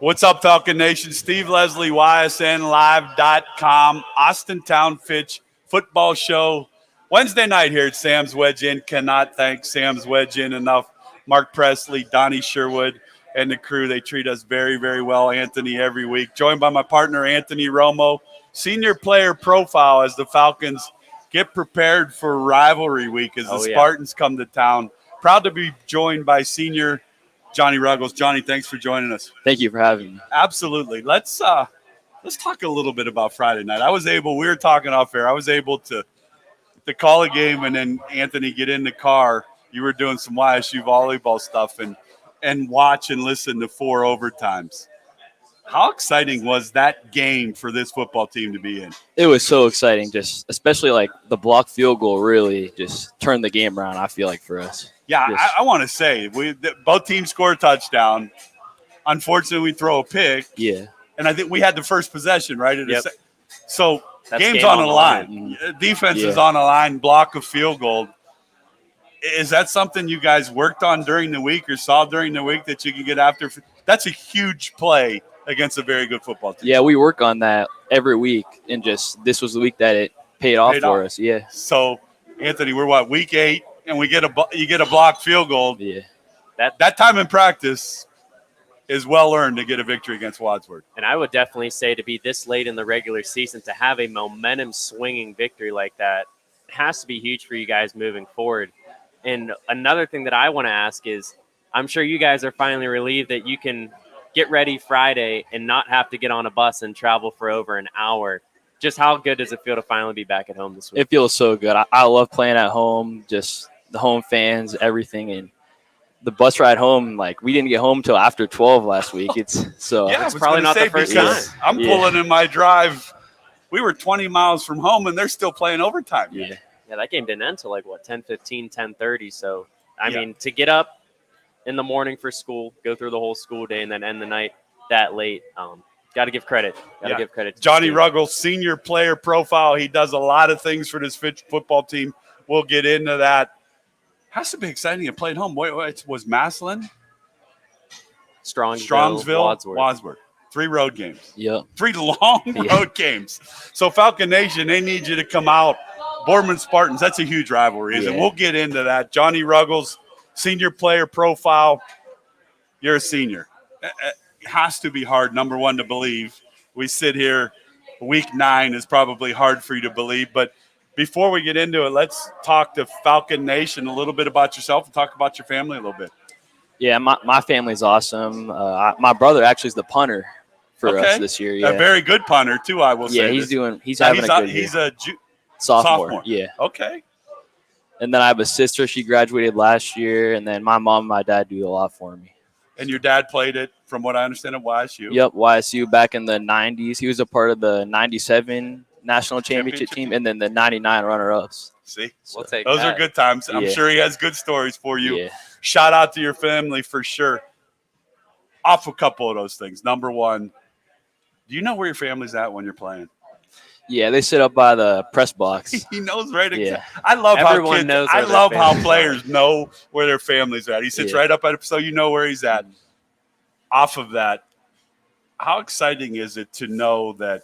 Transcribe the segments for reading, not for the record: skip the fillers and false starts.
What's up, Falcon Nation? Steve Leslie, YSNLive.com, Austintown Fitch football show. Wednesday night here at Sam's Wedge Inn. Cannot thank Sam's Wedge Inn enough. Mark Presley, Donnie Sherwood, and the crew. They treat us very, very well, Anthony, every week. Joined by my partner, Anthony Romo. Senior player profile as the Falcons get prepared for rivalry week as the Spartans come to town. Proud to be joined by senior Johnny Ruggles. Johnny, thanks for joining us. Thank you for having me. Absolutely. Let's talk a little bit about Friday night. We were talking off air. I was able to call a game, and then Anthony get in the car. You were doing some YSU volleyball stuff and watch and listen to 4 overtimes. How exciting was that game for this football team to be in? It was so exciting, just especially like the blocked field goal really just turned the game around, I feel like, for us. Yeah, I want to say both teams score a touchdown. Unfortunately, we throw a pick. Yeah. And I think we had the first possession, right? So That's game's game on the line. Defense is on the line, block a field goal. Is that something you guys worked on during the week or saw during the week that you can get after? That's a huge play against a very good football team. Yeah, we work on that every week, and just this was the week that it paid off for us. Yeah. So, Anthony, we're week 8, and you get a blocked field goal. Yeah. That time in practice is well earned to get a victory against Wadsworth. And I would definitely say to be this late in the regular season to have a momentum swinging victory like that has to be huge for you guys moving forward. And another thing that I want to ask is, I'm sure you guys are finally relieved that you can get ready Friday and not have to get on a bus and travel for over an hour. Just how good does it feel to finally be back at home this week? It feels so good. I love playing at home, just the home fans, everything. And the bus ride home, we didn't get home till after 12 last week. It's probably not the first time. I'm pulling in my drive. We were 20 miles from home, and they're still playing overtime. Yeah. Yeah, that game didn't end till 10:15, 10:30. So, I mean, to get up in the morning for school, go through the whole school day, and then end the night that late, got to give credit. Give credit to Johnny Ruggles, senior player profile. He does a lot of things for this Fitch football team. We'll get into that. Has to be exciting to play at home. It was Massillon, Strongsville, Wadsworth. 3 road games. Yep. 3 long road games. So Falcon Nation, they need you to come out. Boardman Spartans, that's a huge rivalry. And we'll get into that. Johnny Ruggles, senior player profile. You're a senior. It has to be hard, number one, to believe. We sit here, week 9 is probably hard for you to believe. But before we get into it, let's talk to Falcon Nation a little bit about yourself and talk about your family a little bit. Yeah, my family's awesome. My brother actually is the punter for us this year. Yeah. A very good punter, too, I will say. Yeah, he's having a good year. He's a sophomore. Yeah. Okay. And then I have a sister. She graduated last year. And then my mom and my dad do a lot for me. And your dad played it, from what I understand, at YSU. Yep, YSU back in the 90s. He was a part of the 97 national championship team and then the 99 runner-ups. See? We'll take those that. are good times. I'm sure he has good stories for you. Yeah. Shout out to your family for sure. Off a couple of those things. Number one, do you know where your family's at when you're playing? Yeah, they sit up by the press box. He knows, right? Yeah. I love Everyone how kids, knows I where love their how families players know where their families are at. He sits right up at it, so you know where he's at. Off of that, how exciting is it to know that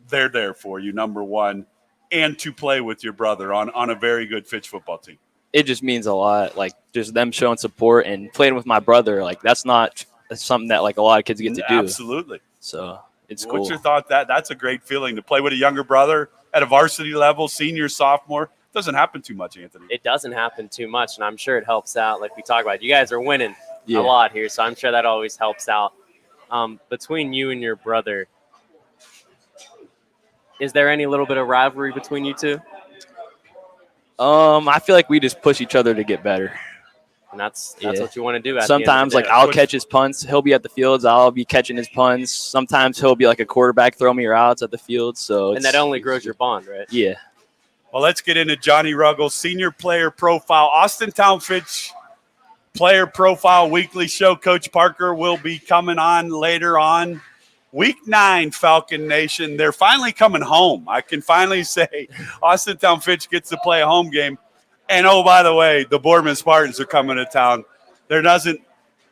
they're there for you, number one, and to play with your brother on a very good Fitch football team? It just means a lot. Just them showing support and playing with my brother. That's not something that a lot of kids get to do. Absolutely. So it's cool. What's your thought? That's a great feeling to play with a younger brother at a varsity level, senior, sophomore. Doesn't happen too much, Anthony. It doesn't happen too much, and I'm sure it helps out. Like we talk about, you guys are winning a lot here, so I'm sure that always helps out. Between you and your brother, is there any little bit of rivalry between you two? I feel like we just push each other to get better. And that's what you want to do. Sometimes, I'll catch his punts. He'll be at the fields. I'll be catching his punts. Sometimes he'll be like a quarterback, throw me routes at the field. And that only grows your bond, right? Yeah. Well, let's get into Johnny Ruggles, senior player profile. Austintown Fitch player profile weekly show. Coach Parker will be coming on later on. Week 9, Falcon Nation. They're finally coming home. I can finally say Austintown Fitch gets to play a home game. And, oh, by the way, the Boardman Spartans are coming to town.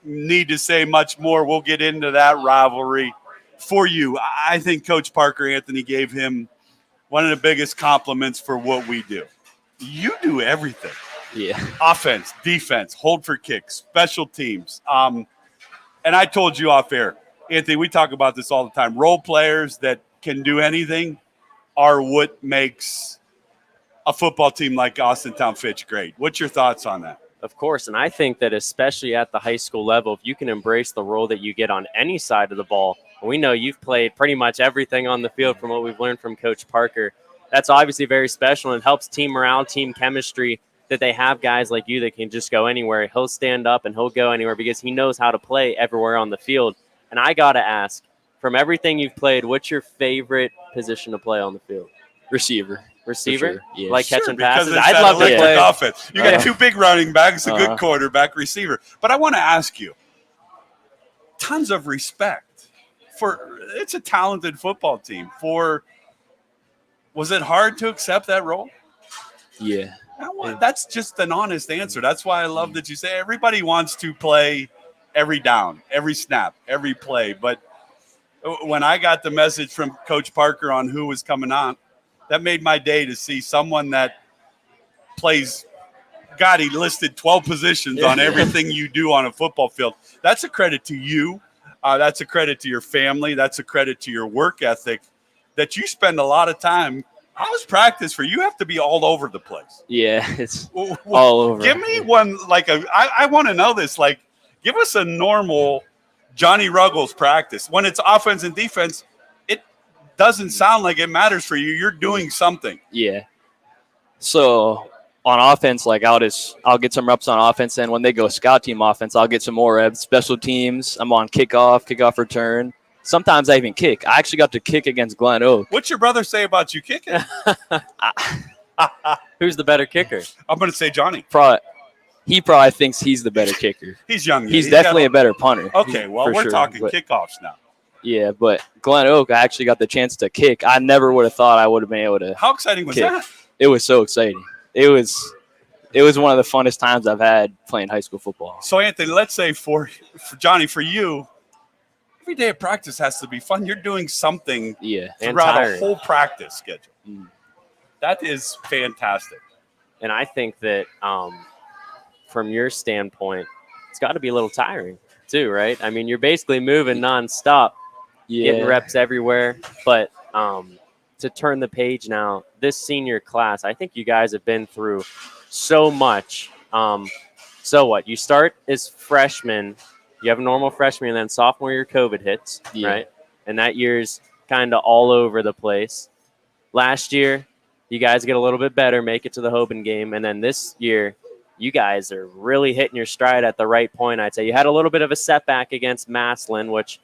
need to say much more. We'll get into that rivalry. For you, I think Coach Parker Anthony gave him one of the biggest compliments for what we do. You do everything. Yeah. Offense, defense, hold for kicks, special teams. And I told you off air, Anthony, we talk about this all the time. Role players that can do anything are what makes a football team like Austintown Fitch great. What's your thoughts on that? Of course, and I think that especially at the high school level, if you can embrace the role that you get on any side of the ball, we know you've played pretty much everything on the field from what we've learned from Coach Parker. That's obviously very special and helps team morale, team chemistry, that they have guys like you that can just go anywhere. He'll stand up and he'll go anywhere because he knows how to play everywhere on the field. And I got to ask, from everything you've played, what's your favorite position to play on the field? Receiver. Receiver? Sure, yeah. Like catching passes? It's I'd that love to electric play. offense. You got two big running backs, a good quarterback, receiver. But I want to ask you, tons of respect for it's a talented football team. Was it hard to accept that role? Yeah. That's just an honest answer. That's why I love that you say everybody wants to play every down, every snap, every play. But when I got the message from Coach Parker on who was coming on, that made my day to see someone that plays. God, he listed 12 positions on everything you do on a football field. That's a credit to you. That's a credit to your family. That's a credit to your work ethic that you spend a lot of time. How's practice for you? You have to be all over the place. Yeah, it's all over. Give me one, I want to know this. Like, give us a normal Johnny Ruggles practice. When it's offense and defense, it doesn't sound like it matters for you. You're doing something. Yeah. So on offense, I'll get some reps on offense, and when they go scout team offense, I'll get some more reps. Special teams, I'm on kickoff return. Sometimes I even kick. I actually got to kick against Glen Oak. What's your brother say about you kicking? Who's the better kicker? I'm going to say Johnny. He probably thinks he's the better kicker. He's young. He's definitely a better punter. Okay, well, we're talking kickoffs now. Yeah, but Glen Oak, I actually got the chance to kick. I never would have thought I would have been able to. How exciting was that? It was so exciting. It was one of the funnest times I've had playing high school football. So, Anthony, let's say for Johnny, for you, every day of practice has to be fun. You're doing something throughout a whole practice schedule. That is fantastic. And I think that from your standpoint, it's got to be a little tiring too, right? I mean, you're basically moving nonstop, getting reps everywhere. But to turn the page now, this senior class, I think you guys have been through so much. So what? You start as freshmen. You have a normal freshman, and then sophomore year COVID hits, right? And that year's kind of all over the place. Last year, you guys get a little bit better, make it to the Hoban game. And then this year, you guys are really hitting your stride at the right point, I'd say. You had a little bit of a setback against Massillon, which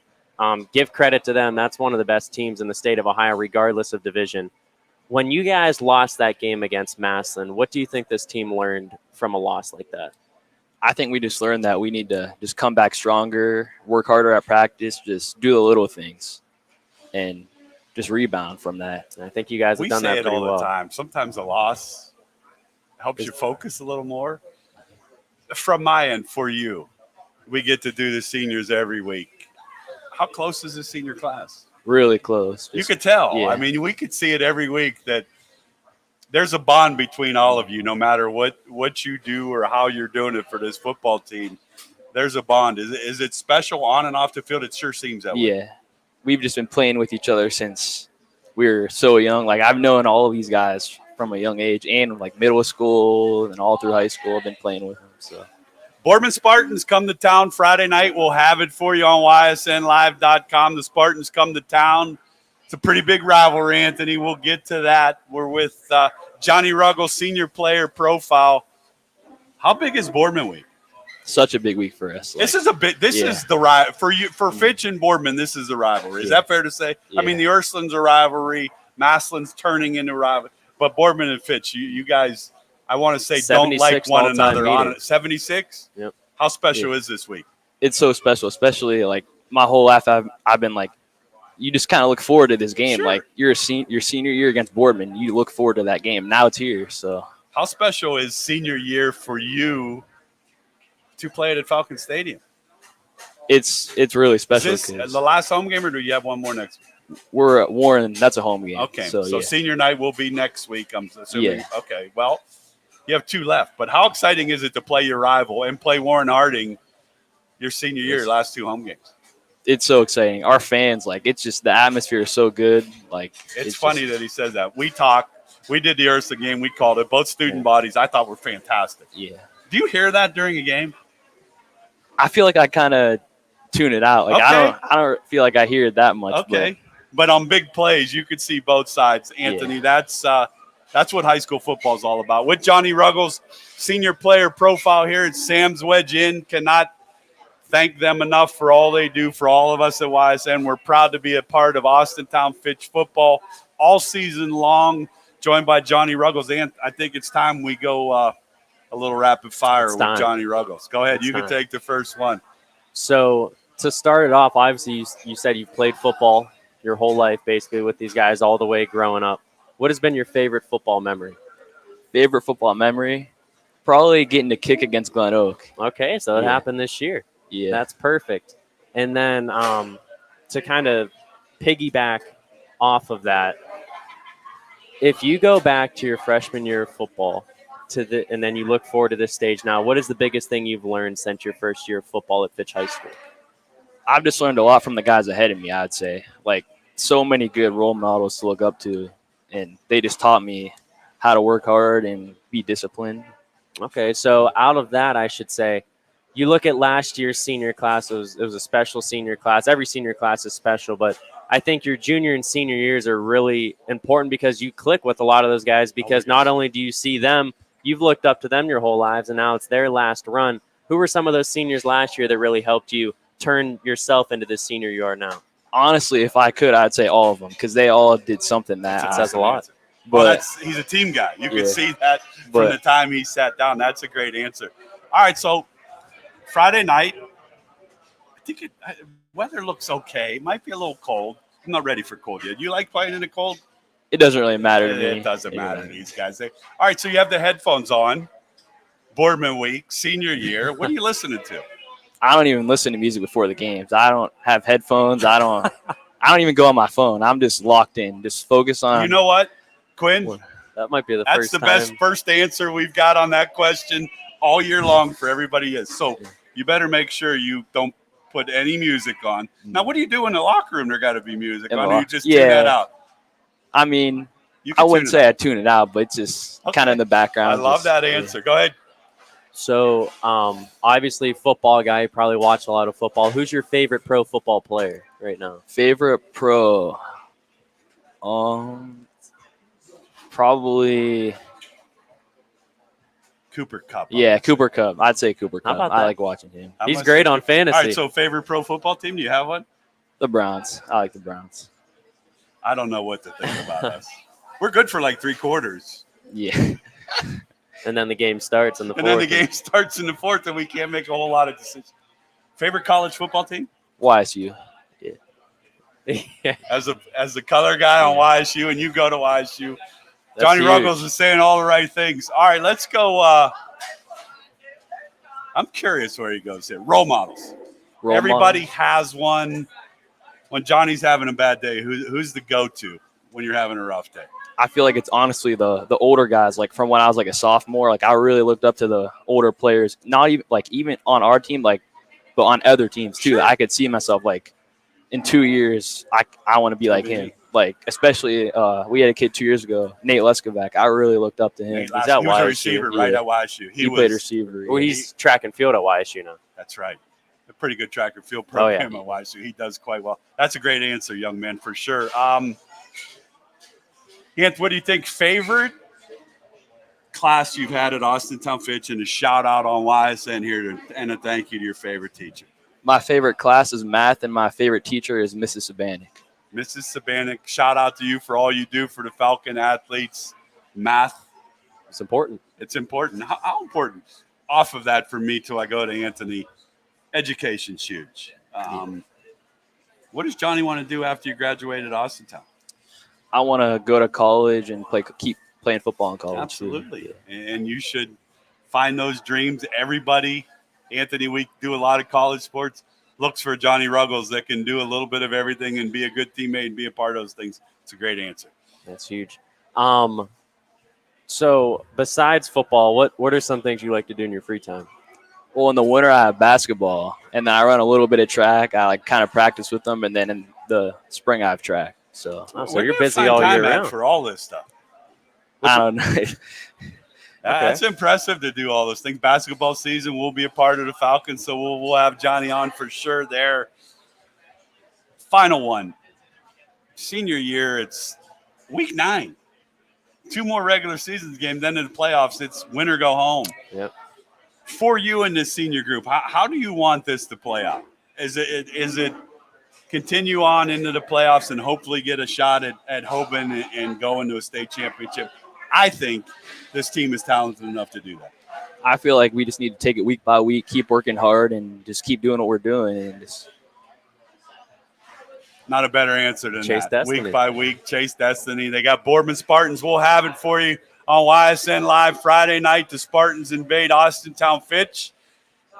give credit to them. That's one of the best teams in the state of Ohio, regardless of division. When you guys lost that game against Massillon, what do you think this team learned from a loss like that? I think we just learned that we need to just come back stronger, work harder at practice, just do the little things, and just rebound from that. And I think you guys have done that pretty well. We say it all the time. Sometimes a loss helps you focus a little more. From my end, for you, we get to do the seniors every week. How close is the senior class? Really close. You could tell. Yeah. I mean, we could see it every week that there's a bond between all of you, no matter what you do or how you're doing it for this football team. There's a bond. Is it special on and off the field? It sure seems that way. Yeah. We've just been playing with each other since we were so young. Like, I've known all of these guys from a young age, and like middle school and all through high school, I've been playing with them. So Boardman Spartans come to town Friday night. We'll have it for you on ysnlive.com. The Spartans come to town. It's a pretty big rivalry, Anthony. We'll get to that. We're with Johnny Ruggles, senior player profile. How big is Boardman week? Such a big week for us. This is a bit. This is the rival for you, for Fitch and Boardman. This is a rivalry. Is that fair to say? Yeah. I mean, the Ursulines a rivalry. Massillon's turning into a rivalry. But Boardman and Fitch, you guys, I want to say, don't like one another on it. 76? Yep. How special is this week? It's so special, especially like my whole life. I've been like, you just kind of look forward to this game. Sure. Like your senior year against Boardman, you look forward to that game. Now it's here. So how special is senior year for you to play it at Falcon Stadium? It's really Is special. this 'Cause the last home game, or do you have one more next week? we're at Warren. That's a home game. Okay, So yeah. senior night will be next week, I'm assuming. Yeah. Okay, well, you have 2 left. But how exciting is it to play your rival and play Warren Harding your senior year, last 2 home games? It's so exciting. Our fans, like, it's just the atmosphere is so good. Like, It's funny that he says that. We talked. We did the Ursa game. We called it. Both student bodies I thought were fantastic. Yeah. Do you hear that during a game? I feel like I kind of tune it out. Like, Okay. I don't feel like I hear it that much. Okay. But on big plays, you could see both sides. Anthony, that's what high school football is all about. With Johnny Ruggles, senior player profile here at Sam's Wedge Inn. Cannot thank them enough for all they do for all of us at YSN. We're proud to be a part of Austintown Fitch football all season long, joined by Johnny Ruggles. And I think it's time we go a little rapid fire with Johnny Ruggles. Go ahead. You can take the first one. So to start it off, obviously you said you've played football your whole life basically with these guys all the way growing up. What has been your favorite football memory? Favorite football memory? Probably getting to kick against Glen Oak. Okay, so it happened this year. Yeah. That's perfect. And then to kind of piggyback off of that, if you go back to your freshman year of football and then you look forward to this stage now, what is the biggest thing you've learned since your first year of football at Fitch High School? I've just learned a lot from the guys ahead of me, I'd say. Like, so many good role models to look up to, and they just taught me how to work hard and be disciplined. Okay, so out of that, I should say, you look at last year's senior class, it was a special senior class. Every senior class is special, but I think your junior and senior years are really important because you click with a lot of those guys because not only do you see them, you've looked up to them your whole lives, and now it's their last run. Who were some of those seniors last year that really helped you turn yourself into the senior you are now? Honestly, if I could, I'd say all of them because they all did something that says a lot. But he's a team guy. You can see that from the time he sat down. That's a great answer. All right, so Friday night, I think weather looks okay. It might be a little cold. I'm not ready for cold yet. You like playing in the cold? It doesn't really matter to me. It doesn't matter to these guys. All right, so you have the headphones on. Boardman week, senior year. What are you listening to? I don't even listen to music before the games. I don't have headphones. I don't even go on my phone. I'm just locked in, just focus on. You know what, Quinn? That might be That's the best first answer we've got on that question all year long for everybody is. So you better make sure you don't put any music on. Now, what do you do in the locker room? There got to be music on. Or you just tune that out? I mean, I wouldn't say I tune it out, but it's just kind of in the background. I love that answer. Go ahead. So, obviously, football guy, you probably watch a lot of football. Who's your favorite pro football player right now? Favorite pro? Probably Cooper Kupp. Yeah, Cooper Kupp. I'd say Cooper Kupp. I like watching him. He's great on fantasy. All right, so favorite pro football team? Do you have one? The Browns. I like the Browns. I don't know what to think about us. We're good for like 3 quarters. Yeah. And then the game starts in the fourth. And then the game starts in the fourth, and we can't make a whole lot of decisions. Favorite college football team? YSU. Yeah. As a color guy on YSU, and you go to YSU. Johnny Ruggles is saying all the right things. All right, let's go. I'm curious where he goes here. Role models. Everybody has one. When Johnny's having a bad day, who's the go-to when you're having a rough day? I feel like it's honestly the older guys. Like from when I was like a sophomore, like I really looked up to the older players. Not even on our team, but on other teams too. Sure. I could see myself like in 2 years, I want to be like him. Like especially we had a kid 2 years ago, Nate Leskovac. I really looked up to him. He was a receiver right at YSU. He played receiver. Well, he's track and field at YSU now. That's right. A pretty good track and field program at YSU. He does quite well. That's a great answer, young man, for sure. Ant, what do you think? Favorite class you've had at Austintown Fitch, and a shout out on YSN here and a thank you to your favorite teacher. My favorite class is math, and my favorite teacher is Mrs. Sabanik. Mrs. Sabanik, shout out to you for all you do for the Falcon athletes. Math. It's important. It's important. How important? Off of that for me till I go to Anthony, education's huge. What does Johnny want to do after you graduate at Austintown? I want to go to college and keep playing football in college. Absolutely. And you should find those dreams. Everybody, Anthony, we do a lot of college sports. looks for Johnny Ruggles that can do a little bit of everything and be a good teammate and be a part of those things. It's a great answer. That's huge. So besides football, what are some things you like to do in your free time? Well, in the winter, I have basketball, and then I run a little bit of track. I like kind of practice with them, and then in the spring, I have track. So, So Where you're do you busy find all time year at round. for all this stuff. I don't know. That's impressive to do all those things. Basketball season, we'll be a part of the Falcons, so we'll have Johnny on for sure there. Final one. Senior year, it's week 9. 2 more regular season games, then in the playoffs, it's win or go home. Yep. For you in this senior group, how do you want this to play out? Is it continue on into the playoffs and hopefully get a shot at Hoban and go into a state championship? I think this team is talented enough to do that. I feel like we just need to take it week by week, keep working hard, and just keep doing what we're doing. And just Not a better answer than Chase that. destiny. Week by week, chase destiny. They got Boardman Spartans. We'll have it for you on YSN Live Friday night. The Spartans invade Austintown Fitch,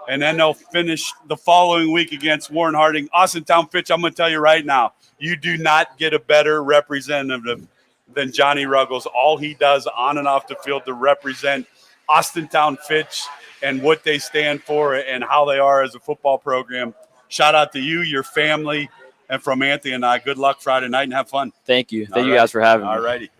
and then they'll finish the following week against Warren Harding. Austintown Fitch, I'm going to tell you right now, you do not get a better representative than Johnny Ruggles. All he does on and off the field to represent Austintown Fitch and what they stand for and how they are as a football program. Shout out to you, your family, and from Anthony and I. Good luck Friday night and have fun. thank you. Thank you guys for having me. All righty.